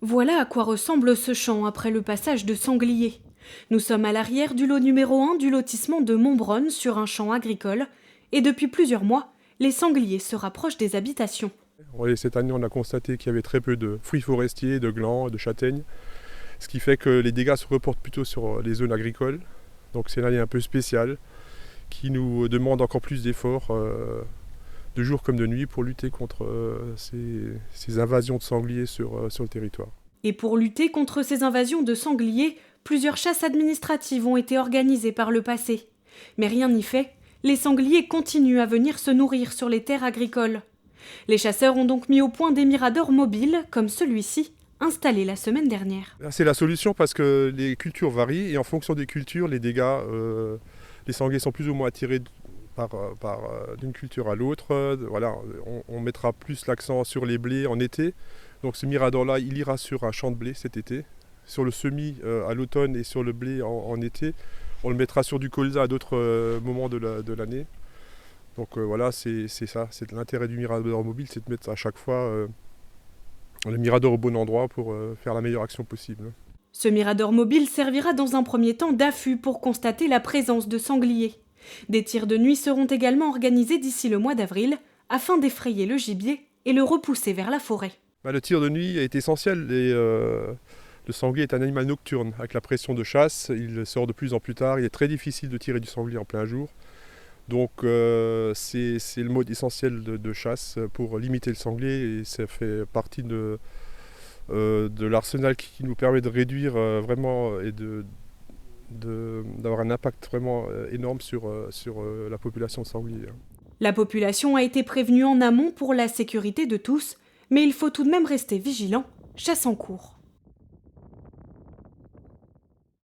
Voilà à quoi ressemble ce champ après le passage de sangliers. Nous sommes à l'arrière du lot numéro 1 du lotissement de Montbronne sur un champ agricole. Et depuis plusieurs mois, les sangliers se rapprochent des habitations. Oui, cette année, on a constaté qu'il y avait très peu de fruits forestiers, de glands, de châtaignes, ce qui fait que les dégâts se reportent plutôt sur les zones agricoles. Donc c'est une année un peu spéciale qui nous demande encore plus d'efforts de jour comme de nuit pour lutter contre ces invasions de sangliers sur le territoire. Et pour lutter contre ces invasions de sangliers, plusieurs chasses administratives ont été organisées par le passé. Mais rien n'y fait, les sangliers continuent à venir se nourrir sur les terres agricoles. Les chasseurs ont donc mis au point des miradors mobiles, comme celui-ci, installé la semaine dernière. C'est la solution parce que les cultures varient et en fonction des cultures, les dégâts, les sangliers sont plus ou moins attirés d'une culture à l'autre. Voilà, on mettra plus l'accent sur les blés en été. Donc ce mirador-là, il ira sur un champ de blé cet été, sur le semis à l'automne et sur le blé en été. On le mettra sur du colza à d'autres moments de l'année. Donc voilà, c'est ça, c'est l'intérêt du mirador mobile, c'est de mettre à chaque fois le mirador au bon endroit pour faire la meilleure action possible. Ce mirador mobile servira dans un premier temps d'affût pour constater la présence de sangliers. Des tirs de nuit seront également organisés d'ici le mois d'avril, afin d'effrayer le gibier et le repousser vers la forêt. Le tir de nuit est essentiel. Le sanglier est un animal nocturne. Avec la pression de chasse, il sort de plus en plus tard. Il est très difficile de tirer du sanglier en plein jour. Donc c'est le mode essentiel de chasse pour limiter le sanglier et ça fait partie de l'arsenal qui nous permet de réduire vraiment et d'avoir un impact vraiment énorme sur la population de sangliers. La population a été prévenue en amont pour la sécurité de tous, mais il faut tout de même rester vigilant, chasse en cours.